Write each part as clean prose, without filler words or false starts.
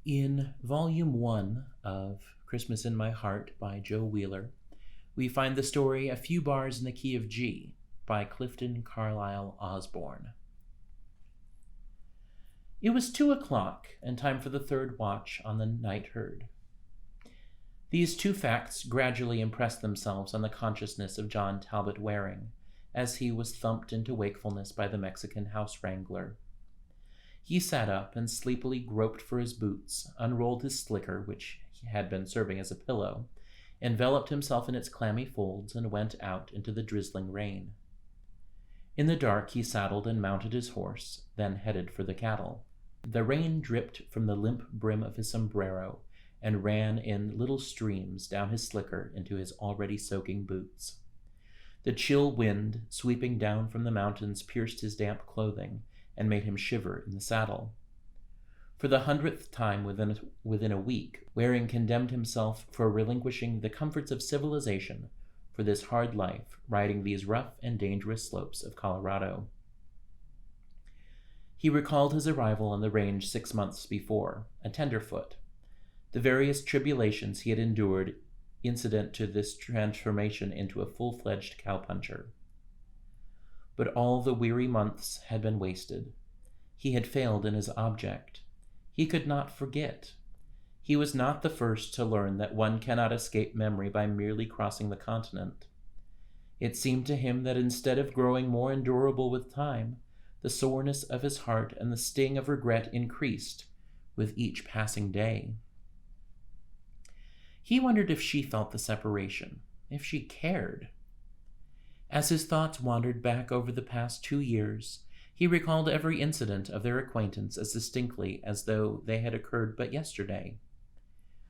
In Volume 1 of Christmas in My Heart by Joe Wheeler, we find the story A Few Bars in the Key of G by Clifton Carlisle Osborne. It was 2:00 and time for the third watch on the night herd. These two facts gradually impressed themselves on the consciousness of John Talbot Waring as he was thumped into wakefulness by the Mexican house wrangler. He sat up and sleepily groped for his boots, unrolled his slicker, which had been serving as a pillow, enveloped himself in its clammy folds, and went out into the drizzling rain. In the dark he saddled and mounted his horse, then headed for the cattle. The rain dripped from the limp brim of his sombrero and ran in little streams down his slicker into his already soaking boots. The chill wind, sweeping down from the mountains, pierced his damp clothing and made him shiver in the saddle. For the 100th time within a week, Waring condemned himself for relinquishing the comforts of civilization for this hard life, riding these rough and dangerous slopes of Colorado. He recalled his arrival on the range 6 months before, a tenderfoot, the various tribulations he had endured incident to this transformation into a full-fledged cowpuncher. But all the weary months had been wasted. He had failed in his object. He could not forget. He was not the first to learn that one cannot escape memory by merely crossing the continent. It seemed to him that instead of growing more endurable with time, the soreness of his heart and the sting of regret increased with each passing day. He wondered if she felt the separation, if she cared. As his thoughts wandered back over the past 2 years, he recalled every incident of their acquaintance as distinctly as though they had occurred but yesterday.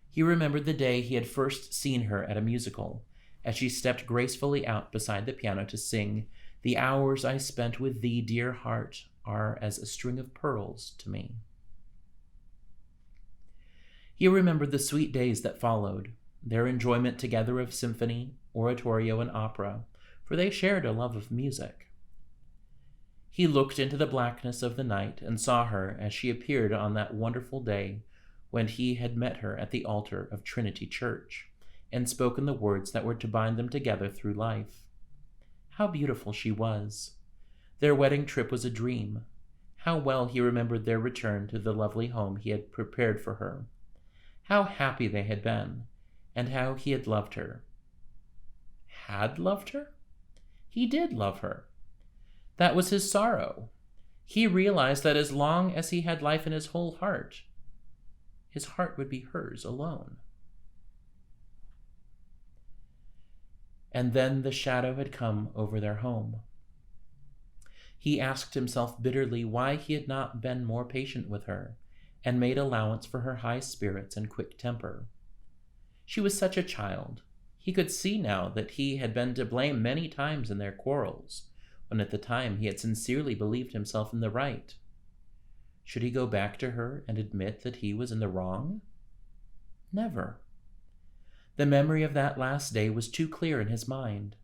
He remembered the day he had first seen her at a musical, as she stepped gracefully out beside the piano to sing, "The hours I spent with thee, dear heart, are as a string of pearls to me." He remembered the sweet days that followed, their enjoyment together of symphony, oratorio, and opera, for they shared a love of music. He looked into the blackness of the night and saw her as she appeared on that wonderful day when he had met her at the altar of Trinity Church and spoken the words that were to bind them together through life. How beautiful she was! Their wedding trip was a dream. How well he remembered their return to the lovely home he had prepared for her. How happy they had been, and how he had loved her. Had loved her? He did love her. That was his sorrow. He realized that as long as he had life in his whole heart, his heart would be hers alone. And then the shadow had come over their home. He asked himself bitterly why he had not been more patient with her and made allowance for her high spirits and quick temper. She was such a child. He could see now that he had been to blame many times in their quarrels, when at the time he had sincerely believed himself in the right. Should he go back to her and admit that he was in the wrong? Never. The memory of that last day was too clear in his mind.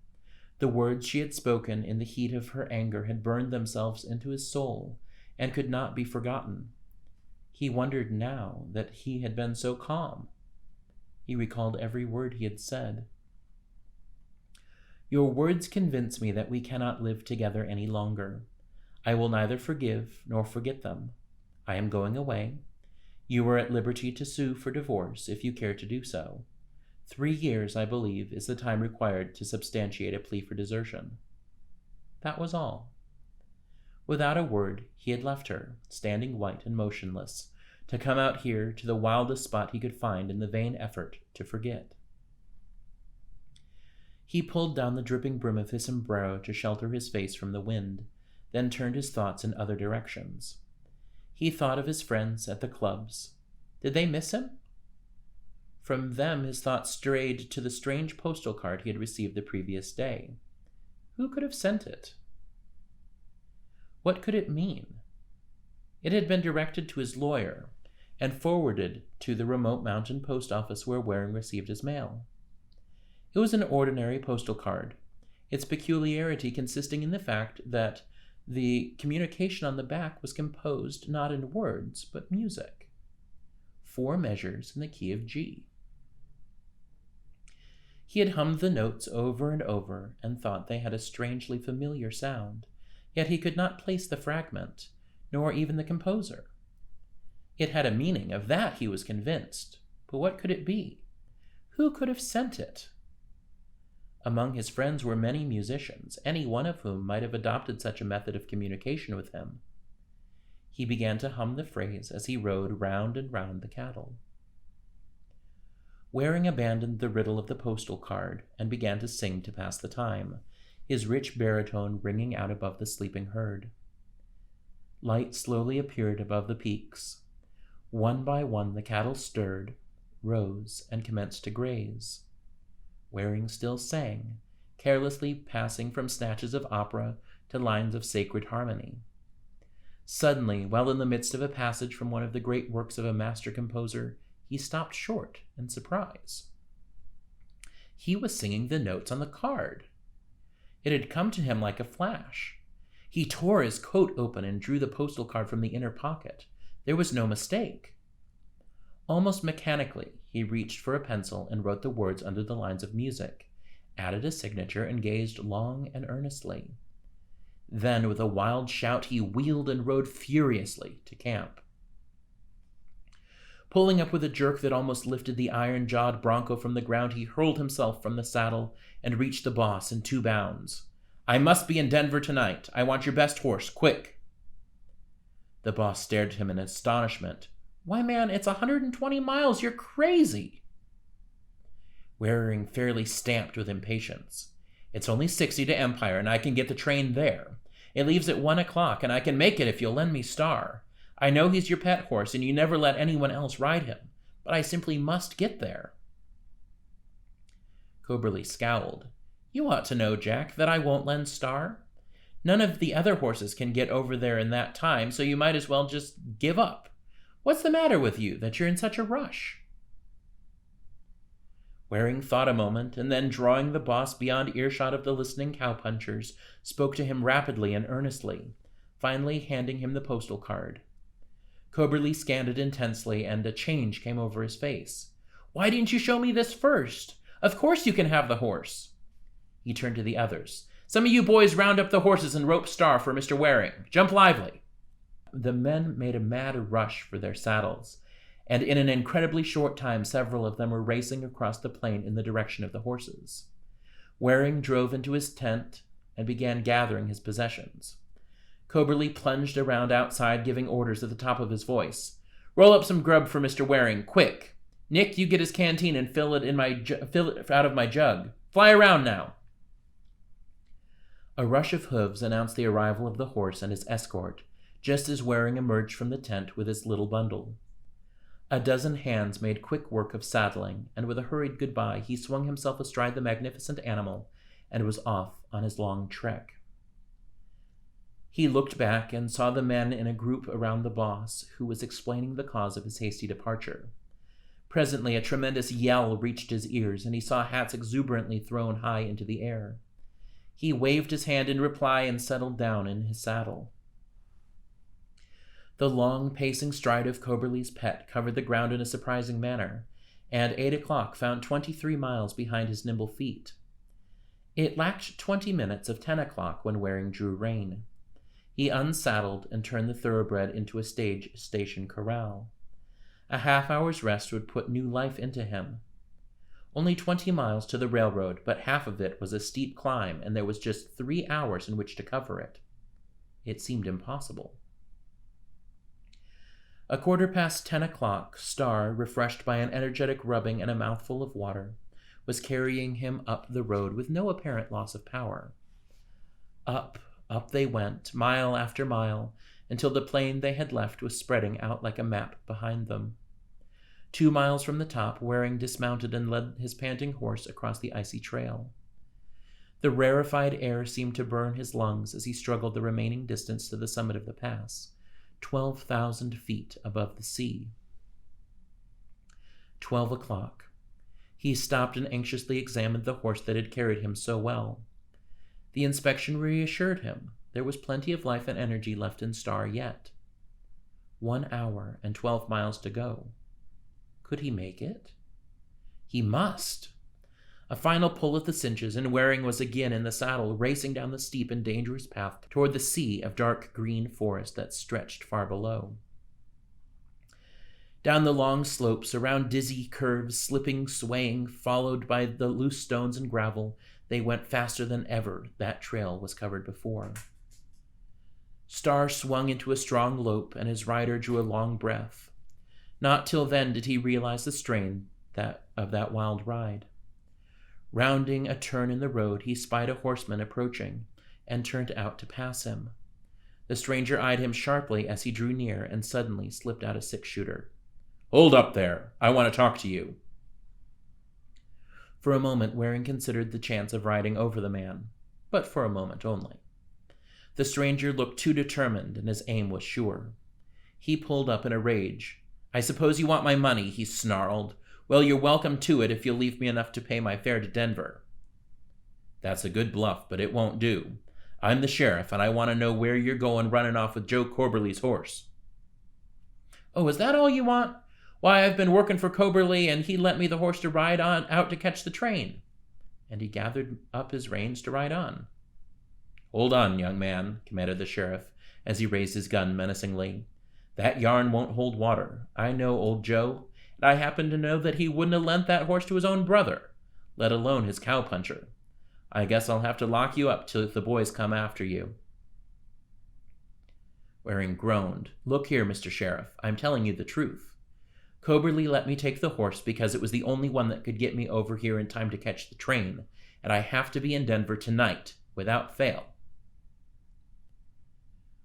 The words she had spoken in the heat of her anger had burned themselves into his soul and could not be forgotten. He wondered now that he had been so calm. He recalled every word he had said. "Your words convince me that we cannot live together any longer. I will neither forgive nor forget them. I am going away. You are at liberty to sue for divorce if you care to do so. 3 years, I believe, is the time required to substantiate a plea for desertion." That was all. Without a word, he had left her, standing white and motionless, to come out here to the wildest spot he could find in the vain effort to forget. He pulled down the dripping brim of his sombrero to shelter his face from the wind, then turned his thoughts in other directions. He thought of his friends at the clubs. Did they miss him? From them his thoughts strayed to the strange postal card he had received the previous day. Who could have sent it? What could it mean? It had been directed to his lawyer and forwarded to the remote mountain post office where Waring received his mail. It was an ordinary postal card, its peculiarity consisting in the fact that the communication on the back was composed not in words, but music. 4 measures in the key of G. He had hummed the notes over and over and thought they had a strangely familiar sound, yet he could not place the fragment, nor even the composer. It had a meaning, of that he was convinced, but what could it be? Who could have sent it? Among his friends were many musicians, any one of whom might have adopted such a method of communication with him. He began to hum the phrase as he rode round and round the cattle. Waring abandoned the riddle of the postal card and began to sing to pass the time, his rich baritone ringing out above the sleeping herd. Light slowly appeared above the peaks. One by one the cattle stirred, rose, and commenced to graze. Waring still sang, carelessly passing from snatches of opera to lines of sacred harmony. Suddenly, while in the midst of a passage from one of the great works of a master composer, he stopped short in surprise. He was singing the notes on the card. It had come to him like a flash. He tore his coat open and drew the postal card from the inner pocket. There was no mistake. Almost mechanically, he reached for a pencil and wrote the words under the lines of music, added a signature, and gazed long and earnestly. Then, with a wild shout, he wheeled and rode furiously to camp. Pulling up with a jerk that almost lifted the iron-jawed bronco from the ground, he hurled himself from the saddle and reached the boss in 2 bounds. "I must be in Denver tonight. I want your best horse, quick." The boss stared at him in astonishment. "Why, man, it's 120 miles. You're crazy." Waring fairly stamped with impatience. "It's only 60 to Empire, and I can get the train there. It leaves at 1 o'clock, and I can make it if you'll lend me Star. I know he's your pet horse, and you never let anyone else ride him, but I simply must get there." Coberly scowled. "You ought to know, Jack, that I won't lend Star. None of the other horses can get over there in that time, so you might as well just give up. What's the matter with you, that you're in such a rush?" Waring thought a moment, and then, drawing the boss beyond earshot of the listening cowpunchers, spoke to him rapidly and earnestly, finally handing him the postal card. Coberly scanned it intensely, and a change came over his face. "Why didn't you show me this first? Of course you can have the horse." He turned to the others. "Some of you boys round up the horses and rope Star for Mr. Waring. Jump lively." The men made a mad rush for their saddles, and in an incredibly short time several of them were racing across the plain in the direction of the horses. Waring drove into his tent and began gathering his possessions. Coberly plunged around outside, giving orders at the top of his voice. "Roll up some grub for Mr. Waring, quick! Nick, you get his canteen and fill it out of my jug. Fly around now!" A rush of hooves announced the arrival of the horse and his escort, just as Waring emerged from the tent with his little bundle. A dozen hands made quick work of saddling, and with a hurried goodbye, he swung himself astride the magnificent animal and was off on his long trek. He looked back and saw the men in a group around the boss, who was explaining the cause of his hasty departure. Presently, a tremendous yell reached his ears, and he saw hats exuberantly thrown high into the air. He waved his hand in reply and settled down in his saddle. The long, pacing stride of Coberly's pet covered the ground in a surprising manner, and 8 o'clock found 23 miles behind his nimble feet. It lacked 20 minutes of 10 o'clock when Waring drew rein. He unsaddled and turned the thoroughbred into a station corral. A half-hour's rest would put new life into him. Only 20 miles to the railroad, but half of it was a steep climb, and there was just 3 hours in which to cover it. It seemed impossible. 10 o'clock, Star, refreshed by an energetic rubbing and a mouthful of water, was carrying him up the road with no apparent loss of power. Up they went, mile after mile, until the plain they had left was spreading out like a map behind them. 2 miles from the top, Waring dismounted and led his panting horse across the icy trail. The rarefied air seemed to burn his lungs as he struggled the remaining distance to the summit of the pass, 12,000 feet above the sea. 12 o'clock. He stopped and anxiously examined the horse that had carried him so well. The inspection reassured him. There was plenty of life and energy left in Star yet. 1 hour and 12 miles to go. Could he make it? He must. A final pull at the cinches, and Waring was again in the saddle, racing down the steep and dangerous path toward the sea of dark green forest that stretched far below. Down the long slopes, around dizzy curves, slipping, swaying, followed by the loose stones and gravel, they went faster than ever that trail was covered before. Star swung into a strong lope, and his rider drew a long breath. Not till then did he realize the strain of that wild ride. Rounding a turn in the road, he spied a horseman approaching and turned out to pass him. The stranger eyed him sharply as he drew near and suddenly slipped out a six-shooter. "Hold up there. I want to talk to you." For a moment, Waring considered the chance of riding over the man, but for a moment only. The stranger looked too determined, and his aim was sure. He pulled up in a rage. "I suppose you want my money," he snarled. "Well, you're welcome to it if you'll leave me enough to pay my fare to Denver." "That's a good bluff, but it won't do. I'm the sheriff, and I want to know where you're going running off with Joe Coberly's horse." "Oh, is that all you want? Why, I've been working for Coberly, and he lent me the horse to ride on out to catch the train." And he gathered up his reins to ride on. "Hold on, young man," commanded the sheriff, as he raised his gun menacingly. "That yarn won't hold water. I know old Joe, and I happen to know that he wouldn't have lent that horse to his own brother, let alone his cowpuncher. I guess I'll have to lock you up till the boys come after you." Waring groaned. "Look here, Mr. Sheriff, I'm telling you the truth. Coberly let me take the horse because it was the only one that could get me over here in time to catch the train, and I have to be in Denver tonight, without fail."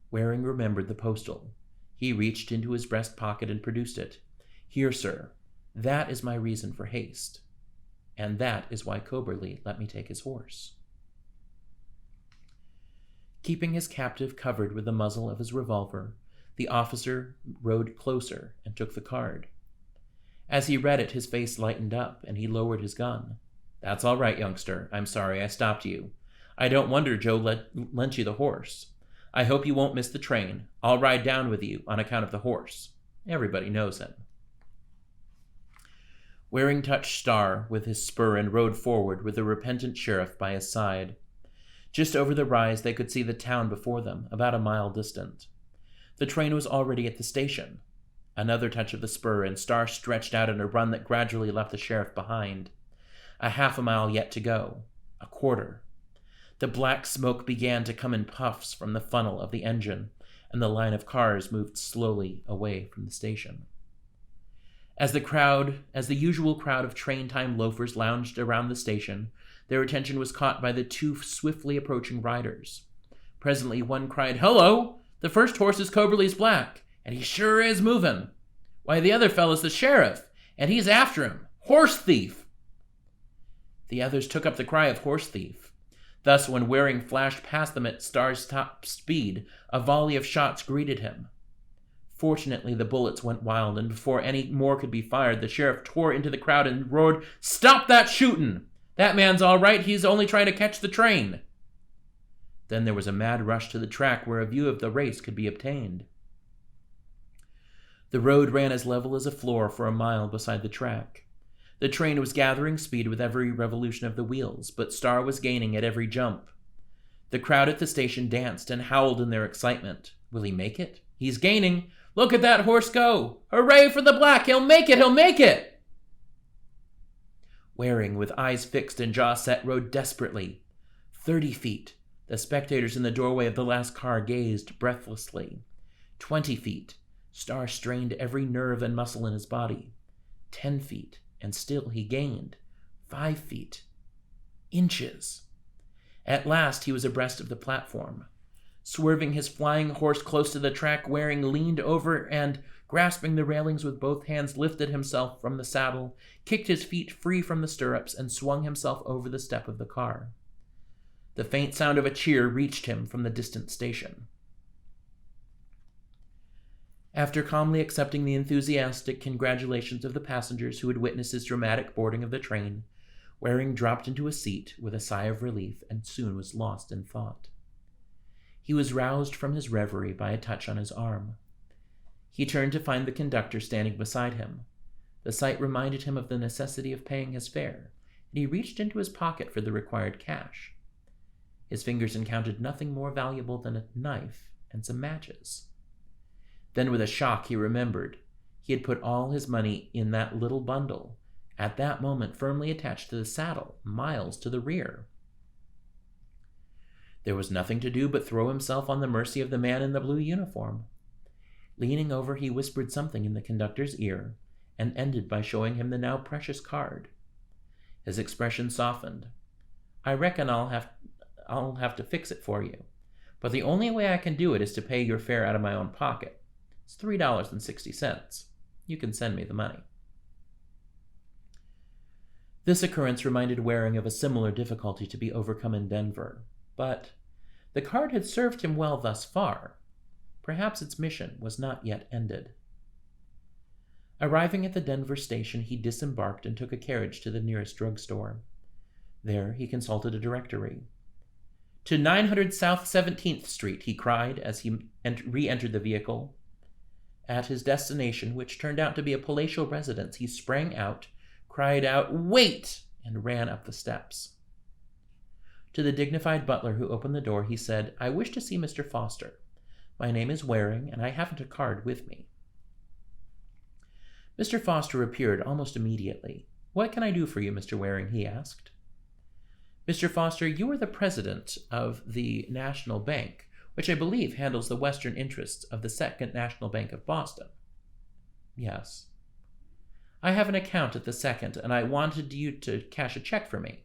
Waring remembered the postal. He reached into his breast pocket and produced it. "Here, sir. That is my reason for haste. And that is why Coberly let me take his horse." Keeping his captive covered with the muzzle of his revolver, the officer rode closer and took the card. As he read it, his face lightened up, and he lowered his gun. "That's all right, youngster. I'm sorry I stopped you. I don't wonder Joe lent you the horse. I hope you won't miss the train. I'll ride down with you on account of the horse. Everybody knows him." Waring touched Star with his spur and rode forward with the repentant sheriff by his side. Just over the rise, they could see the town before them, about a mile distant. The train was already at the station. Another touch of the spur, and Star stretched out in a run that gradually left the sheriff behind. A half a mile yet to go. A quarter. The black smoke began to come in puffs from the funnel of the engine, and the line of cars moved slowly away from the station. As the usual crowd of train-time loafers lounged around the station, their attention was caught by the two swiftly approaching riders. Presently one cried, "Hello! The first horse is Coberly's black, and he sure is moving. Why, the other fellow's the sheriff, and he's after him. Horse thief!" The others took up the cry of horse thief. Thus, when Waring flashed past them at Star's top speed, a volley of shots greeted him. Fortunately, the bullets went wild, and before any more could be fired, the sheriff tore into the crowd and roared, "Stop that shooting! That man's all right. He's only trying to catch the train." Then there was a mad rush to the track where a view of the race could be obtained. The road ran as level as a floor for a mile beside the track. The train was gathering speed with every revolution of the wheels, but Star was gaining at every jump. The crowd at the station danced and howled in their excitement. Will he make it? He's gaining. Look at that horse go! Hooray for the black! He'll make it! He'll make it! Waring, with eyes fixed and jaw set, rode desperately. 30 feet. The spectators in the doorway of the last car gazed breathlessly. 20 feet. Star strained every nerve and muscle in his body. 10 feet. And still he gained. 5 feet. Inches. At last he was abreast of the platform. Swerving his flying horse close to the track, Waring leaned over and, grasping the railings with both hands, lifted himself from the saddle, kicked his feet free from the stirrups, and swung himself over the step of the car. The faint sound of a cheer reached him from the distant station. After calmly accepting the enthusiastic congratulations of the passengers who had witnessed his dramatic boarding of the train, Waring dropped into a seat with a sigh of relief and soon was lost in thought. He was roused from his reverie by a touch on his arm. He turned to find the conductor standing beside him. The sight reminded him of the necessity of paying his fare, and he reached into his pocket for the required cash. His fingers encountered nothing more valuable than a knife and some matches. Then with a shock he remembered he had put all his money in that little bundle, at that moment firmly attached to the saddle, miles to the rear. There was nothing to do but throw himself on the mercy of the man in the blue uniform. Leaning over, he whispered something in the conductor's ear, and ended by showing him the now precious card. His expression softened. "I reckon I'll have to fix it for you, but the only way I can do it is to pay your fare out of my own pocket. It's $3.60. You can send me the money." This occurrence reminded Waring of a similar difficulty to be overcome in Denver, but the card had served him well thus far. Perhaps its mission was not yet ended. Arriving at the Denver station, he disembarked and took a carriage to the nearest drugstore. There he consulted a directory. "To 900 South 17th Street, he cried as he re-entered the vehicle. At his destination, which turned out to be a palatial residence, he sprang out, cried out, "Wait!" and ran up the steps. To the dignified butler who opened the door, he said, "I wish to see Mr. Foster. My name is Waring, and I haven't a card with me." Mr. Foster appeared almost immediately. "What can I do for you, Mr. Waring?" he asked. "Mr. Foster, you are the president of the National Bank, which I believe handles the western interests of the Second National Bank of Boston." "Yes." "I have an account at the Second, and I wanted you to cash a check for me.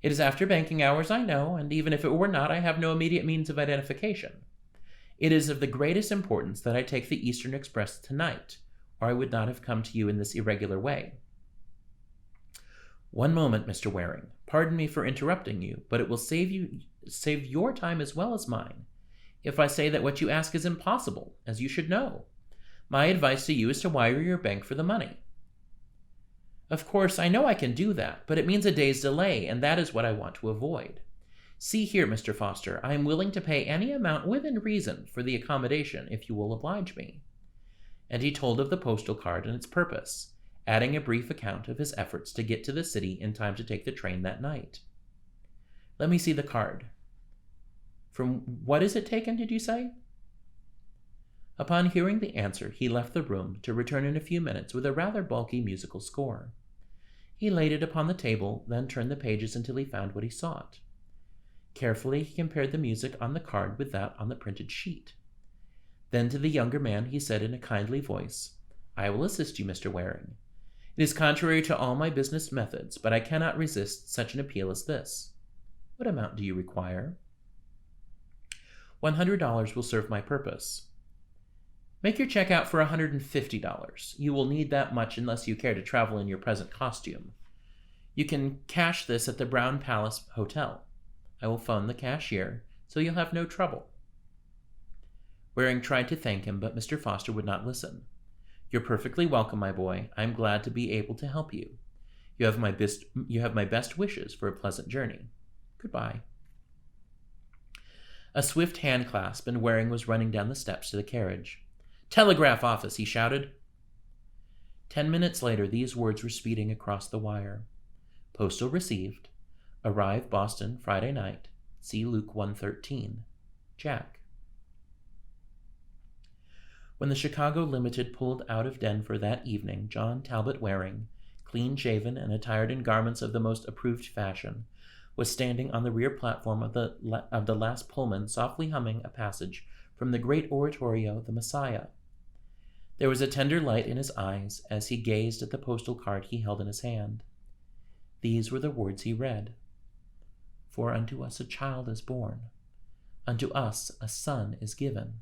It is after banking hours, I know, and even if it were not, I have no immediate means of identification. It is of the greatest importance that I take the Eastern Express tonight, or I would not have come to you in this irregular way." "One moment, Mr. Waring. Pardon me for interrupting you, but it will save your time as well as mine if I say that what you ask is impossible, as you should know. My advice to you is to wire your bank for the money." "Of course, I know I can do that, but it means a day's delay, and that is what I want to avoid. See here, Mr. Foster, I am willing to pay any amount within reason for the accommodation, if you will oblige me." And he told of the postal card and its purpose, adding a brief account of his efforts to get to the city in time to take the train that night. "Let me see the card. From what is it taken, did you say?" Upon hearing the answer, he left the room to return in a few minutes with a rather bulky musical score. He laid it upon the table, then turned the pages until he found what he sought. Carefully he compared the music on the card with that on the printed sheet. Then to the younger man he said in a kindly voice, "I will assist you, Mr. Waring. It is contrary to all my business methods, but I cannot resist such an appeal as this. What amount do you require?" $100 will serve my purpose." "Make your check out for $150. You will need that much unless you care to travel in your present costume. You can cash this at the Brown Palace Hotel. I will phone the cashier, so you'll have no trouble." Waring tried to thank him, but Mr. Foster would not listen. "You're perfectly welcome, my boy. I'm glad to be able to help you. You have my best wishes for a pleasant journey. Goodbye." A swift hand clasp, and Waring was running down the steps to the carriage. "Telegraph office," he shouted. 10 minutes later, these words were speeding across the wire. "Postal received. Arrive Boston Friday night. See Luke 1:13. Jack." When the Chicago Limited pulled out of Denver that evening, John Talbot Waring, clean-shaven and attired in garments of the most approved fashion, was standing on the rear platform of the last Pullman, softly humming a passage from the great oratorio, The Messiah. There was a tender light in his eyes as he gazed at the postal card he held in his hand. These were the words he read: "For unto us a child is born, unto us a son is given."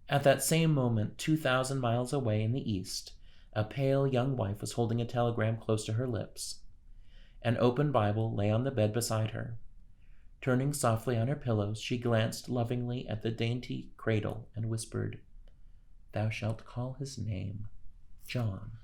At that same moment, 2,000 miles away in the east, a pale young wife was holding a telegram close to her lips. An open Bible lay on the bed beside her. Turning softly on her pillows, she glanced lovingly at the dainty cradle and whispered, "Thou shalt call his name John."